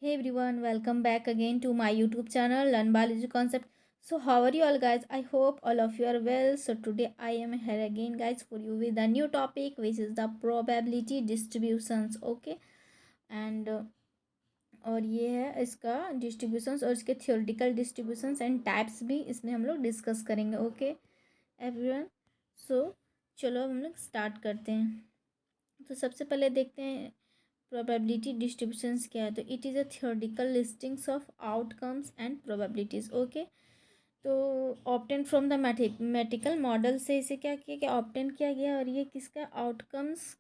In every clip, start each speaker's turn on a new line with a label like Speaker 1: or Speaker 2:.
Speaker 1: Hey everyone, welcome back again to my YouTube channel Learn Biology Concept. So how are you all guys? I hope all of you are well. So today I am here again guys for you with a new topic which is the probability distributions. Okay, and और ये है इसका distributions और इसके theoretical distributions and types भी इसमें हम लोग डिस्कस करेंगे. ओके एवरीवन, सो चलो अब हम लोग स्टार्ट करते हैं. तो सबसे पहले देखते हैं प्रोबेबिलिटी डिस्ट्रीब्यूशंस क्या है. तो it is a theoretical listings of outcomes and probabilities. Okay, तो obtain from the mathematical model से इसे क्या किया गया, ऑब्टेन किया गया. और ये किसका, आउटकम्स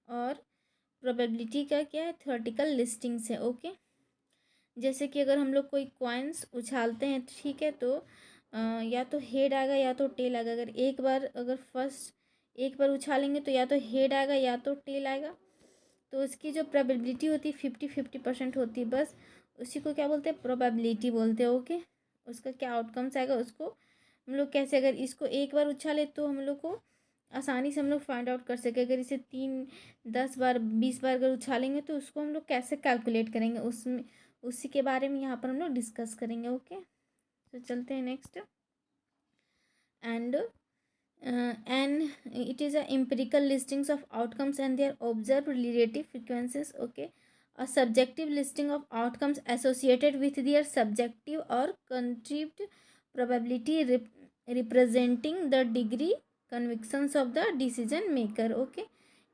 Speaker 1: और प्रोबेबिलिटी का क्या है, थियोरेटिकल लिस्टिंग्स है. ओके, जैसे कि अगर हम लोग कोई कॉइन्स उछालते हैं, ठीक है, तो या तो हेड आएगा या तो टेल आएगा. अगर फर्स्ट एक बार उछालेंगे तो या तो हेड आएगा या तो टेल आएगा. तो उसकी जो प्रोबेबिलिटी होती है 50-50% होती है. बस उसी को क्या बोलते हैं, प्रोबेबिलिटी बोलते हैं. ओके, उसका क्या आउटकम्स आएगा उसको हम लोग कैसे, अगर इसको एक बार उछाले तो हम लोग को आसानी से हम लोग फाइंड आउट कर सके. अगर इसे 3, 10 बार 20 बार अगर उछालेंगे तो उसको हम लोग कैसे कैलकुलेट करेंगे, उसमें उसी के बारे में यहाँ पर हम लोग डिस्कस करेंगे. ओके, तो चलते हैं next. And it is a empirical listings of outcomes and their observed relative frequencies. Okay, a subjective listing of outcomes associated with their subjective or contrived probability representing the degree convictions of the decision maker. Okay,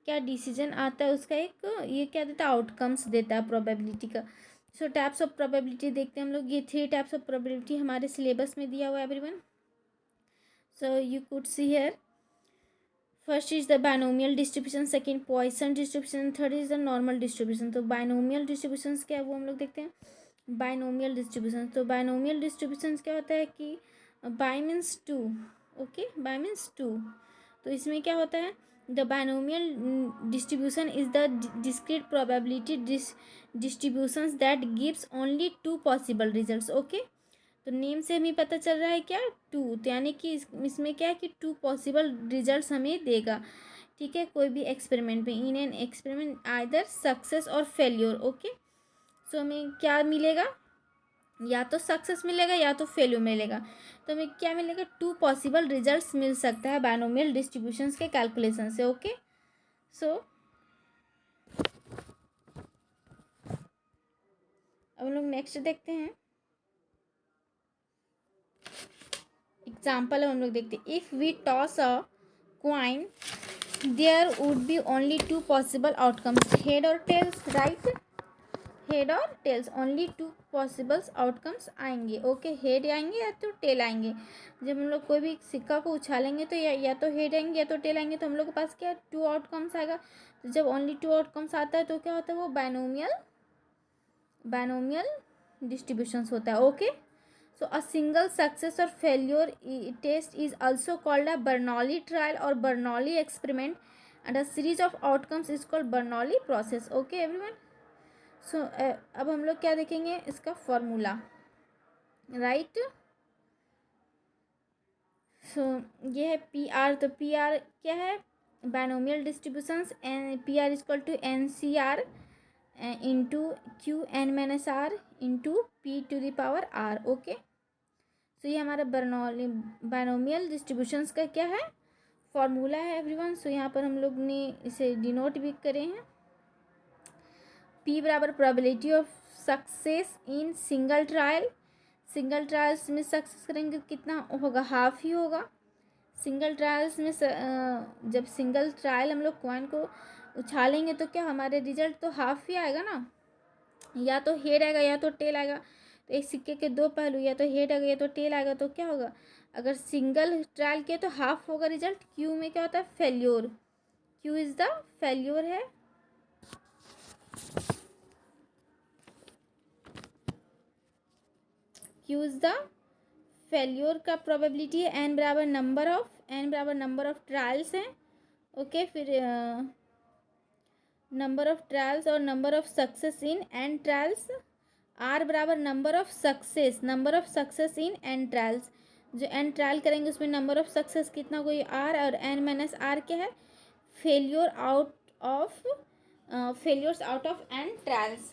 Speaker 1: क्या decision आता है उसका एक ये क्या देता है, outcomes देता है प्रोबेबिलिटी का. सो टाइप्स ऑफ प्रोबेबिलिटी देखते हैं हम लोग. ये 3 टाइप्स ऑफ प्रोबेबिलिटी हमारे सिलेबस में दिया हुआ है everyone. So you could see here, first is the binomial distribution, second Poisson distribution, third is the normal distribution. तो binomial distributions क्या है वो हम लोग देखते हैं. binomial distribution, तो binomial distributions क्या होता है कि by means 2. Okay, by means 2. तो इसमें क्या होता है, the binomial distribution is the discrete probability distributions that gives only 2 possible results. Okay, तो नेम से हमें पता चल रहा है क्या, 2. तो यानी कि इसमें क्या है कि 2 पॉसिबल रिजल्ट्स हमें देगा. ठीक है, कोई भी एक्सपेरिमेंट में, in an experiment either success और फेल्योर. ओके, सो हमें क्या मिलेगा, या तो सक्सेस मिलेगा या तो फेल्योर मिलेगा. तो हमें क्या मिलेगा, 2 पॉसिबल रिजल्ट्स मिल सकता है बायनोमियल डिस्ट्रीब्यूशंस के कैलकुलेशन से. ओके, सो अब हम लोग नेक्स्ट देखते हैं. एग्जाम्पल हम लोग देखते हैं. If we toss a coin there would be only 2 possible outcomes, head और टेल्स. राइट, हेड और टेल्स, ओनली 2 पॉसिबल्स आउटकम्स आएंगे. ओके, हेड आएंगे या तो टेल आएंगे. जब हम लोग कोई भी सिक्का को उछालेंगे तो या तो हेड आएंगे या तो टेल आएंगे. तो हम लोग के पास क्या 2 आउटकम्स आएगा. तो जब ओनली 2 आउटकम्स आता है तो क्या होता है, वो बायनोमियल डिस्ट्रीब्यूशंस होता है. Okay, so a single success or failure test is also called a Bernoulli trial or Bernoulli experiment, and a series of outcomes is called Bernoulli process. Okay everyone, so अब हम लोग क्या देखेंगे, इसका formula. Right, so ये है P R. तो P R क्या है, binomial distributions. N P R equal to N C R into Q N minus R into P to the power R. Okay, तो ये हमारा बर्नौली बायनोमियल डिस्ट्रीब्यूशंस का क्या है, फॉर्मूला है एवरीवन. सो यहाँ पर हम लोग ने इसे डिनोट भी करे हैं. P बराबर probability of success in single trial. Single trials में सक्सेस करेंगे कितना होगा, हाफ ही होगा. सिंगल ट्रायल्स में जब सिंगल ट्रायल हम लोग कॉइन को उछालेंगे तो क्या हमारे रिजल्ट तो हाफ ही आएगा ना. या तो हेड आएगा या तो टेल आएगा. तो एक सिक्के के 2 पहलू, या तो हेड आएगा या तो टेल आएगा. तो क्या होगा, अगर सिंगल ट्रायल किया तो हाफ होगा रिजल्ट. क्यू में क्या होता है, failure. Q is the failure है. क्यू इज द फेल्योर का प्रोबेबिलिटी है. एन बराबर नंबर ऑफ ट्रायल्स हैं. ओके, फिर नंबर ऑफ ट्रायल्स और number of success in N trials. R बराबर number of success in N trials. जो N trial करेंगे उसमें नंबर ऑफ सक्सेस कितना कोई आर, और एन माइनस आर क्या है, failures out of N trials.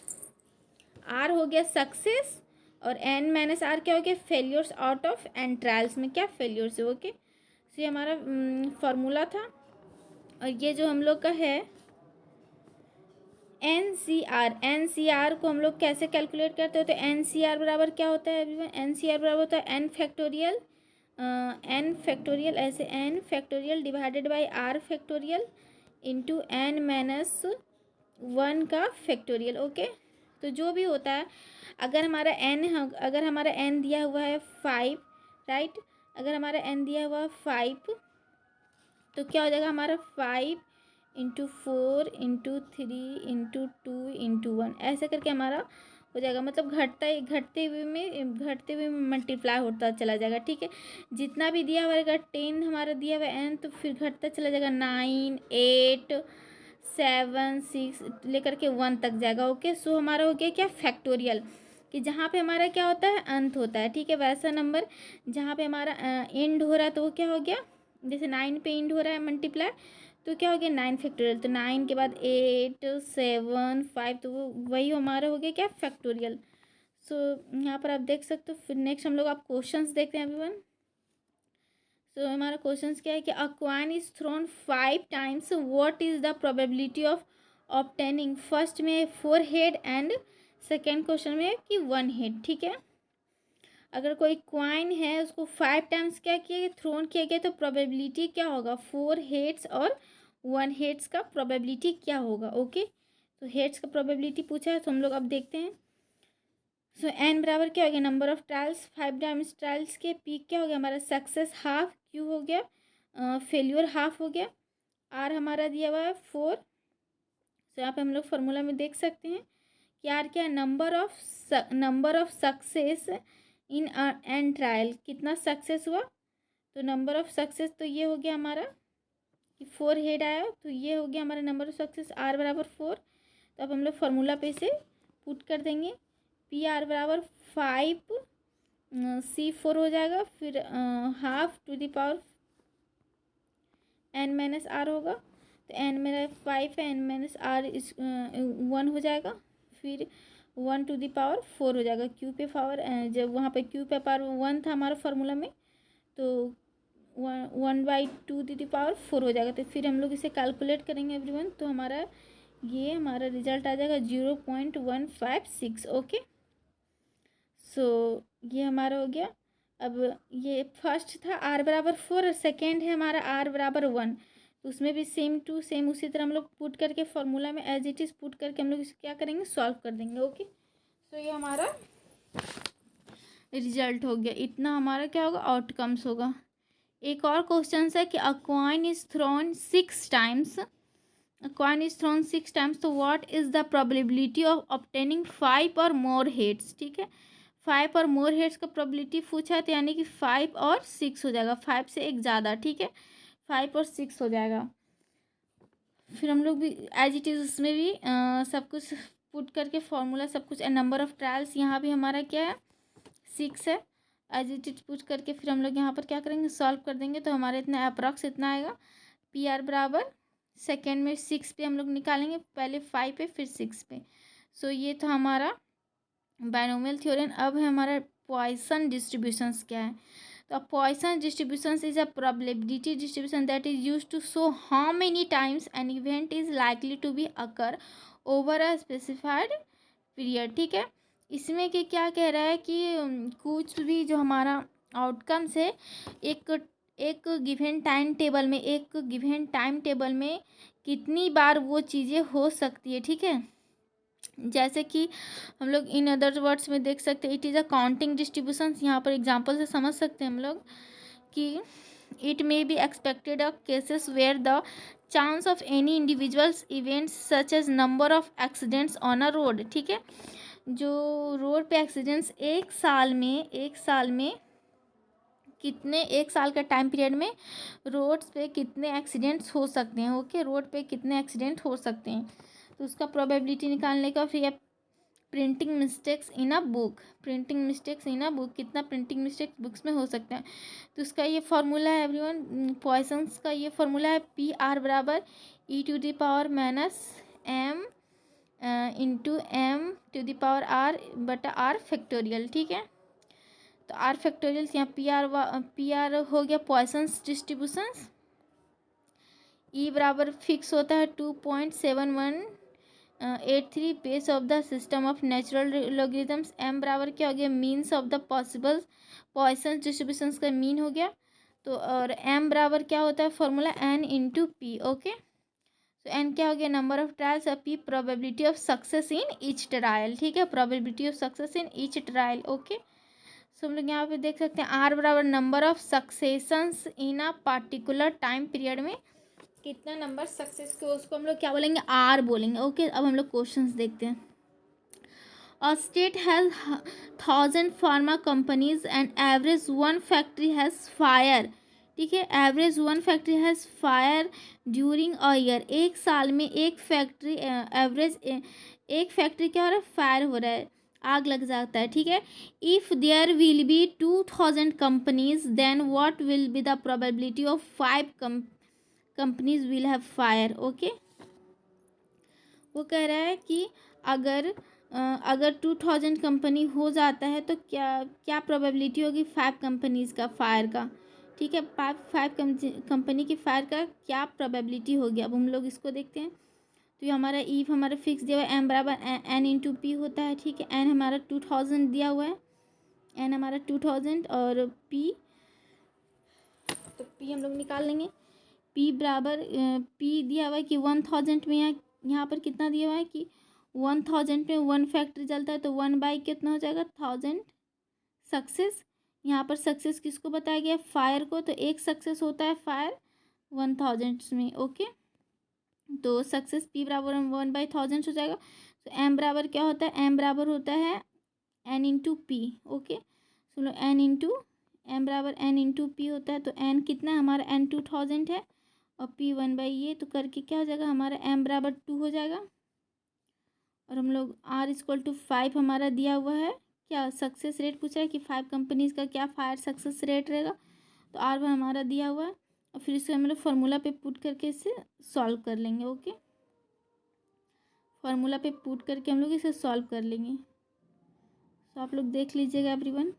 Speaker 1: R हो गया सक्सेस और एन माइनस आर क्या हो गया failures out of N trials में क्या फेल्योर्स है। ओके, तो ये हमारा फॉर्मूला था। और ये जो हम लोग का है एन सी आर को हम लोग कैसे कैलकुलेट करते हो, तो एन सी आर बराबर क्या होता है एवरीवन, एन सी आर बराबर होता है एन फैक्टोरियल ऐसे N factorial divided by R factorial into N minus one का फैक्टोरियल। ओके, तो जो भी होता है अगर हमारा एन दिया हुआ है 5, राइट, अगर हमारा एन दिया हुआ है 5 तो क्या हो जाएगा हमारा 5 इंटू 4 इंटू 3 इंटू 2 इंटू 1 ऐसे करके हमारा हो जाएगा। मतलब घटते हुए में मल्टीप्लाई होता चला जाएगा। ठीक है, जितना भी दिया हुआ रहेगा 10 हमारा दिया हुआ एन तो फिर घटता चला जाएगा 9 8 7 6 लेकर के 1 तक जाएगा। ओके, सो हमारा हो गया क्या फैक्टोरियल, कि जहाँ पे हमारा क्या होता है अंत होता है। ठीक है, वैसा नंबर जहाँ पे हमारा एंड हो रहा है तो वो क्या हो गया, जैसे 9 पे एंड हो रहा है मल्टीप्लाई तो क्या हो गया 9 फैक्टोरियल, तो 9 के बाद 8 7 5 तो वो वही हमारा हो गया क्या फैक्टोरियल। सो यहाँ पर आप देख सकते हो। फिर नेक्स्ट हम लोग आप क्वेश्चंस देखते हैं एवरीवन। सो हमारा क्वेश्चंस क्या है कि a coin is throne 5 times, what is the probability of obtaining, first में 4 हेड एंड सेकेंड क्वेश्चन में कि 1 हेड। ठीक है, अगर कोई क्वाइन है उसको 5 टाइम्स क्या किया थ्रोन किया गया तो प्रोबेबिलिटी क्या होगा 4 हेड्स और 1 हेड्स का प्रोबेबिलिटी क्या होगा। ओके, तो हेड्स का प्रोबेबिलिटी पूछा है तो हम लोग अब देखते हैं। सो एन बराबर क्या हो गया number of trials, 5 times trials के पीक क्या हो गया हमारा सक्सेस हाफ, क्यू हो गया फेल्यूर हाफ हो गया, आर हमारा दिया हुआ है 4। तो यहाँ पे हम लोग फार्मूला में देख सकते हैं कि आर क्या है number of success in N trial, कितना सक्सेस हुआ, तो नंबर ऑफ सक्सेस तो ये हो गया हमारा कि 4 हेड आया तो ये हो गया हमारा नंबर ऑफ सक्सेस आर बराबर 4। तो अब हम लोग फार्मूला पे से पुट कर देंगे, पी आर बराबर 5 C4 हो जाएगा, फिर half to the power N minus R होगा, तो एन मेरा 5 है, एन माइनस आर इस 1 हो जाएगा, फिर 1 टू द पावर 4 हो जाएगा, क्यू पे पावर जब वहाँ पे क्यू पे पावर 1 था हमारा फार्मूला में तो 1/2 टू द पावर 4 हो जाएगा। तो फिर हम लोग इसे कैलकुलेट करेंगे एवरीवन, तो हमारा रिजल्ट आ जाएगा 0.156। ओके, सो ये हमारा हो गया। अब ये फर्स्ट था आर बराबर 4 और सेकेंड है हमारा आर बराबर 1, तो उसमें भी सेम टू सेम उसी तरह हम लोग पुट करके फॉर्मूला में एज इट इज़ पुट करके हम लोग इसे क्या करेंगे सॉल्व कर देंगे। ओके, तो ये हमारा रिजल्ट हो गया, इतना हमारा क्या होगा आउटकम्स होगा। एक और क्वेश्चन है कि a coin is thrown 6 times, तो what is the probability of obtaining 5 और मोर हेड्स। ठीक है, 5 और मोर हेड्स का प्रोबेबिलिटी पूछा है तो यानी कि 5 और 6 हो जाएगा, 5 से एक ज़्यादा। ठीक है, 5 और 6 हो जाएगा। फिर हम लोग भी एज इट इज़ उसमें भी सब कुछ पुट करके फॉर्मूला सब कुछ, नंबर ऑफ ट्रायल्स यहाँ भी हमारा क्या है 6 है, एज इट इज पुट करके फिर हम लोग यहाँ पर क्या करेंगे सॉल्व कर देंगे, तो हमारे इतना अप्रॉक्स इतना आएगा। पी आर बराबर सेकेंड में 6 पे हम लोग निकालेंगे, पहले 5 पे फिर 6 पे। सो ये था हमारा बायनोमियल थ्योरम। अब है हमारा पॉइसन डिस्ट्रीब्यूशंस क्या है, तो Poisson distributions is a probability distribution that is used to show how many times an event is likely to be occur over a specified period. ठीक है, इसमें कि क्या कह रहा है कि कुछ भी जो हमारा आउटकम्स है एक गिवन टाइम टेबल में कितनी बार वो चीज़ें हो सकती है। ठीक है, जैसे कि हम लोग इन अदर वर्ड्स में देख सकते हैं it is a counting distribution, यहाँ पर एग्जांपल से समझ सकते हैं हम लोग कि it may be expected of cases where the chance of any individuals events such as number of accidents on a road. ठीक है, जो रोड पे एक्सीडेंट्स एक साल में कितने, एक साल का टाइम पीरियड में रोड्स पे कितने एक्सीडेंट्स हो सकते हैं। ओके, रोड पे कितने एक्सीडेंट हो सकते हैं, तो उसका प्रोबेबिलिटी निकालने का। फिर printing mistakes in a book, कितना प्रिंटिंग मिस्टेक्स बुक्स में हो सकते हैं, तो उसका ये फार्मूला है एवरीवन, पॉइसंस का ये फार्मूला है पी आर बराबर E to the power minus M into M to the power R बटा आर फैक्टोरियल, ठीक है। तो आर फैक्टोरियल यहाँ पी आर हो गया पॉइसन्स डिस्ट्रीब्यूशंस। ई बराबर फिक्स होता है 2.7183 base of the system of natural logarithms. M बराबर क्या हो गया means of the possible Poisson's distributions का मीन हो गया। तो और एम बराबर क्या होता है formula N into P, okay. तो एन क्या हो गया नंबर ऑफ ट्रायल्स और P probability of success in each trial, ठीक है, probability of success in each trial, okay. So हम लोग यहाँ पे देख सकते हैं आर बराबर number of successions in a particular time period में कितना नंबर सक्सेस के उसको हम लोग क्या बोलेंगे आर बोलेंगे, ओके। अब हम लोग क्वेश्चंस देखते हैं। A state has 1,000 pharma companies and average one factory has fire, ठीक है, average one factory has fire during a year, एक साल में एक फैक्ट्री एवरेज एक फैक्ट्री क्या हो रहा है फायर हो रहा है, आग लग जाता है, ठीक है। If there will be 2,000 companies then what will be the probability of 5 companies will have fire, okay. वो कह रहा है कि अगर अगर 2,000 कंपनी हो जाता है तो क्या क्या प्रोबेबिलिटी होगी 5 कंपनीज़ का फायर का, ठीक है, फाइव कंपनी की फायर का क्या प्रोबेबिलिटी होगी। अब हम लोग इसको देखते हैं। तो ये हमारा ईफ हमारा फिक्स दिया हुआ है एम बराबर एन इंटू पी होता है, ठीक है। एन हमारा 2,000 दिया हुआ है, एन हमारा 2,000 और पी, तो पी हम लोग निकाल लेंगे। पी बराबर पी दिया हुआ है कि 1,000 में यहाँ पर कितना दिया हुआ है कि 1,000 में 1 फैक्ट्री जलता है तो 1 बाई कितना हो जाएगा 1,000 सक्सेस। यहाँ पर सक्सेस किसको बताया गया फायर को, तो एक सक्सेस होता है फायर 1,000 में, ओके। तो सक्सेस पी बराबर 1/1000 हो जाएगा। तो एम बराबर क्या होता है एम बराबर होता है एन इंटू पी, ओके। सुनो एन इंटू एम बराबर एन इंटू पी होता है। तो एन कितना है हमारा एन 2,000 है और पी 1/ये, तो करके क्या हो जाएगा हमारा एम बराबर 2 हो जाएगा। और हम लोग आर इक्वल टू 5 हमारा दिया हुआ है, क्या सक्सेस रेट पूछा है कि 5 कंपनीज़ का क्या फायर सक्सेस रेट रहेगा, तो आर हमारा दिया हुआ है। और फिर इसे हम लोग फार्मूला पे पुट करके इसे सॉल्व कर लेंगे, ओके। फार्मूला पे पुट करके हम लोग इसे सॉल्व कर लेंगे। तो आप लोग देख लीजिएगा एवरीवन।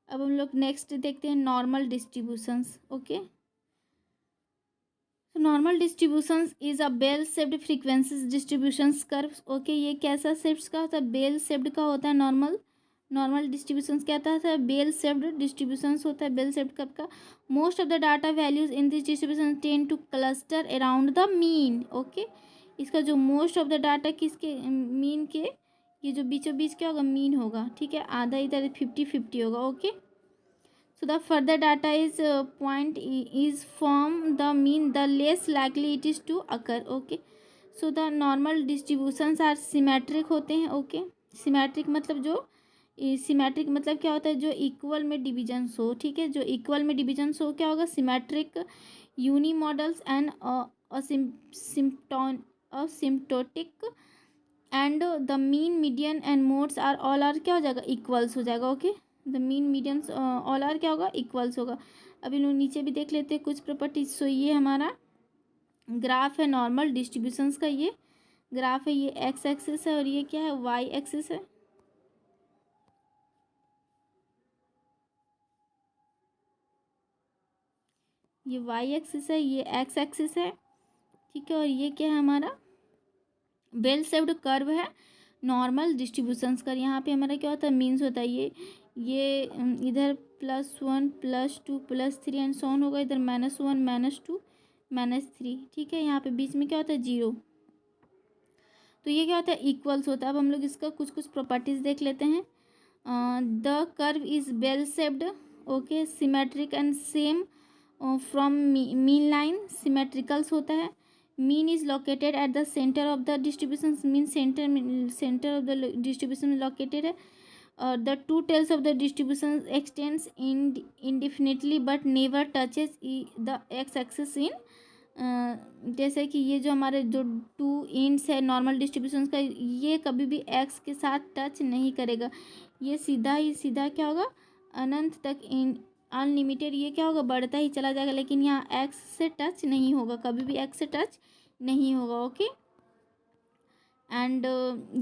Speaker 1: अब हम लोग नेक्स्ट देखते हैं नॉर्मल डिस्ट्रीब्यूशंस, ओके। तो normal distributions is a bell shaped frequencies distributions curves, okay. ये कैसा शेप्स का होता है बेल शेप्ड का होता है नॉर्मल डिस्ट्रीब्यूशंस क्या होता है बेल शेप्ड डिस्ट्रीब्यूशंस होता है बेल शेप्ड कर्व का। Most of the data values in this distribution tend two cluster around the mean, okay. इसका जो मोस्ट ऑफ द डाटा किसके मीन के ये जो बीचों बीच क्या होगा मीन होगा, ठीक है, आधा इधर 50-50 होगा, okay. So the further data is point is from the mean, the less likely it is to occur, okay. So the normal distributions are symmetric होते हैं, okay. Symmetric मतलब जो सिमेट्रिक मतलब क्या होता है जो इक्वल में डिविजन्स हो, ठीक है, जो इक्वल में डिविजन्स हो क्या होगा symmetric uni models and asymptotic and the mean median and modes are all are क्या हो जाएगा इक्वल्स हो जाएगा, okay. The mean mediums all are क्या होगा इक्वल्स होगा। अभी लोग नीचे भी देख लेते हैं कुछ प्रॉपर्टीज। सो ये हमारा ग्राफ है नॉर्मल डिस्ट्रीब्यूशंस का, ये ग्राफ है, ये एक्स एक्सिस है और ये क्या है वाई एक्सिस है। ये वाई एक्सिस है, ये एक्स एक्सिस है, ठीक है। और ये क्या है हमारा बेल शेप्ड कर्व है नॉर्मल डिस्ट्रीब्यूशंस का। यहाँ पे हमारा क्या होता है मीन्स होता है ये इधर +1 +2 +3 एंड सो ऑन होगा, इधर -1 -2 -3, ठीक है। यहाँ पे बीच में क्या होता है 0, तो ये क्या होता है इक्वल्स होता है। अब हम लोग इसका कुछ कुछ प्रॉपर्टीज देख लेते हैं। The curve is bell shaped, okay, symmetric and same from mean line, symmetricals होता है। Mean is located at the centre of the distribution, mean centre of the distribution located है। The two tails of the distribution extends indefinitely but never touches the X axis in, जैसे कि ये जो हमारे जो 2 ends है normal distribution का ये कभी भी एक्स के साथ टच नहीं करेगा, ये सीधा ही सीधा क्या होगा अनंत तक इन अनलिमिटेड ये क्या होगा बढ़ता ही चला जाएगा, लेकिन यहाँ एक्स से टच नहीं होगा, कभी भी एक्स से टच नहीं होगा, ओके। एंड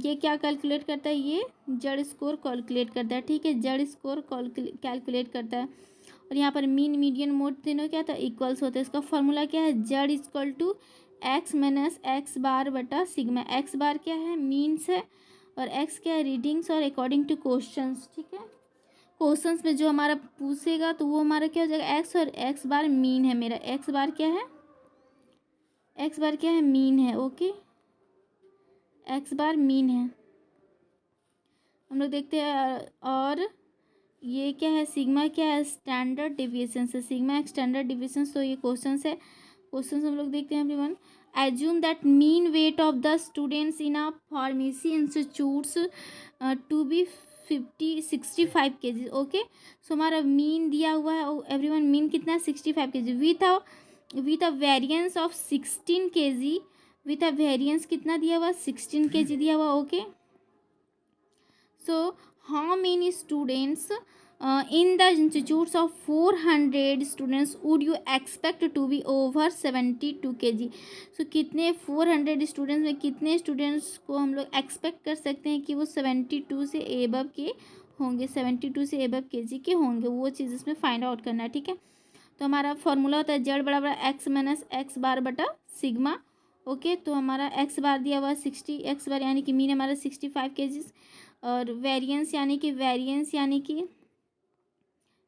Speaker 1: ये क्या कैलकुलेट करता है, ये जेड स्कोर कैलकुलेट करता है, ठीक है, जेड स्कोर कैलकुलेट करता है। और यहाँ पर मीन मीडियन मोड तीनों क्या था, इक्वल्स होते हैं। इसका फॉर्मूला क्या है, Z equal to X minus X bar बटा सिग्मा। एक्स बार क्या है, मीन्स है, और एक्स क्या है, रीडिंग्स, और अकॉर्डिंग टू क्वेश्चंस, ठीक है। क्वेश्चंस में जो हमारा पूछेगा तो वो हमारा क्या हो जाएगा, एक्स, और एक्स बार मीन है मेरा, एक्स बार क्या है, एक्स बार क्या है, मीन है, ओके, एक्स बार मीन है। हम लोग देखते हैं, और ये क्या है, सिग्मा क्या है, स्टैंडर्ड डिविएशन से, सिग्मा एक स्टैंडर्ड डिविएशन। तो ये क्वेश्चन है, क्वेश्चन हम लोग देखते हैं everyone. Assume that mean weight of the students in a pharmacy institutes to be 65 kg, okay. So हमारा मीन दिया हुआ है एवरीवन, मीन कितना है, 65 kg, with a variance of 16 kg, with a variance कितना दिया हुआ, 16 kg दिया हुआ, okay. So, how many students in the institutes of 400 students would you expect to be over 72 kg? So, कितने 400 स्टूडेंट्स में कितने स्टूडेंट्स को हम लोग एक्सपेक्ट कर सकते हैं कि वो 72 से एबव के होंगे, 72 से एबव केजी के होंगे, वो चीज़ इसमें फाइंड आउट करना है, ठीक है। तो हमारा फॉर्मूला होता है जेड बराबर एक्स माइनस एक्स बार बटा सिग्मा, ओके। तो हमारा एक्स बार दिया हुआ 60, एक्स बार यानी कि मीन हमारा 65 केजीज, और वेरिएंस यानी कि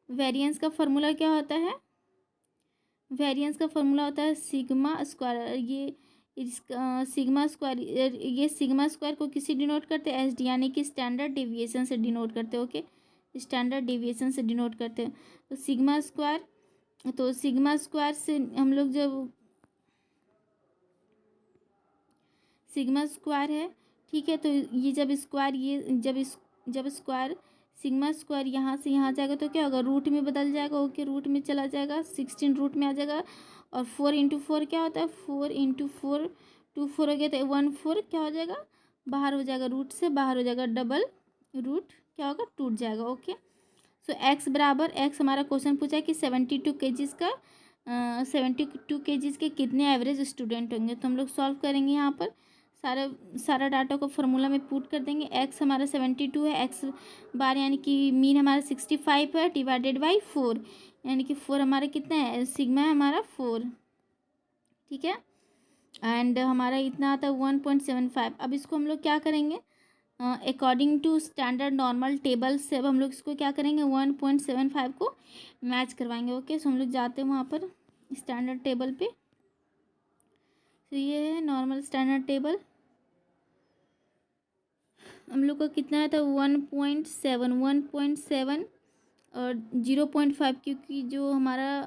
Speaker 1: वेरिएंस का फॉर्मूला क्या होता है, वेरिएंस का फॉर्मूला होता है सिग्मा स्क्वायर। सिग्मा स्क्वायर, ये सिग्मा स्क्वायर को किसी डिनोट करते हैं, एस डी, यानी कि स्टैंडर्ड डेविएशन से डिनोट करते हैं, ओके, स्टैंडर्ड डेविएशन से डिनोट करते हैं। तो सिग्मा स्क्वायर से हम लोग जब सिग्मा स्क्वायर है, ठीक है, तो ये जब स्क्वायर सिग्मा स्क्वायर यहाँ से यहाँ जाएगा तो क्या होगा, रूट में बदल जाएगा, ओके, रूट में चला जाएगा, 16 रूट में आ जाएगा, और 4 × 4 क्या होता है, 4 × 4 2 4 हो गया, तो 1 4 क्या हो जाएगा, बाहर हो जाएगा, रूट से बाहर हो जाएगा, डबल रूट क्या होगा, टूट जाएगा, ओके। सो एक्स बराबर, एक्स हमारा क्वेश्चन पूछा है कि 72 केजीज़ का 72 केजीज़ के कितने एवरेज स्टूडेंट होंगे। तो हम लोग सॉल्व करेंगे, यहाँ पर सारा डाटा को फार्मूला में पुट कर देंगे। एक्स हमारा 72 है, एक्स बार यानी कि मीन हमारा 65 है, डिवाइडेड बाई 4, यानी कि 4 हमारा कितना है, सिग्मा है हमारा 4, ठीक है। एंड हमारा इतना आता है 1.75। अब इसको हम लोग क्या करेंगे, according to standard normal table से अब हम लोग इसको क्या करेंगे, 1.75 को मैच करवाएंगे, ओके। सो हम लोग जाते हैं वहाँ पर स्टैंडर्ड टेबल पे। तो ये है नॉर्मल स्टैंडर्ड टेबल, हम लोग का कितना है, था 1.7 और 0.5, क्योंकि जो हमारा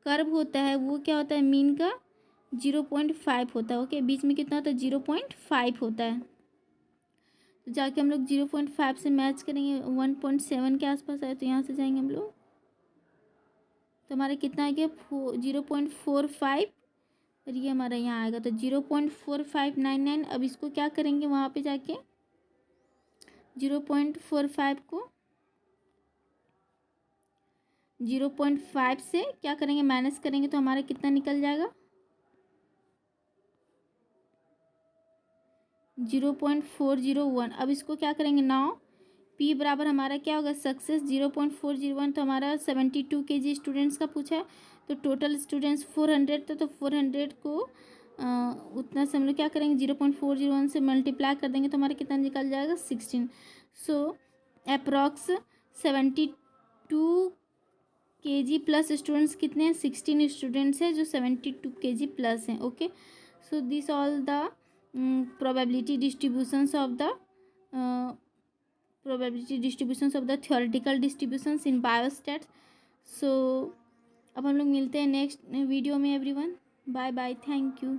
Speaker 1: कर्व होता है वो क्या होता है, मीन का 0.5 होता है, ओके। बीच में कितना होता है, 0.5 होता है। तो जाके हम लोग 0.5 से मैच करेंगे, 1.7 के आसपास आए, तो यहाँ से जाएंगे हम लोग, तो हमारा कितना आ गया, 0.45, और ये हमारा यहाँ आएगा तो 0.4599। अब इसको क्या करेंगे, वहाँ पे जाके 0.45 को 0.5 से क्या करेंगे, माइनस करेंगे, तो हमारा कितना निकल जाएगा, 0.401। अब इसको क्या करेंगे, नाउ पी बराबर हमारा क्या होगा, सक्सेस 0.401। तो हमारा 72 केजी स्टूडेंट्स का पूछा है, तो टोटल स्टूडेंट्स 400 था, तो 400 को उतना से हम लोग क्या करेंगे, 0.401 से मल्टीप्लाई कर देंगे, तो हमारा कितना निकल जाएगा, 16। सो अप्रॉक्स 72 केजी प्लस स्टूडेंट्स कितने हैं, 16 स्टूडेंट्स हैं जो 72 केजी प्लस हैं, okay. So this all the probability distributions of the theoretical distributions in biostats. So अब हम लोग मिलते हैं नेक्स्ट वीडियो में everyone, bye bye, thank you.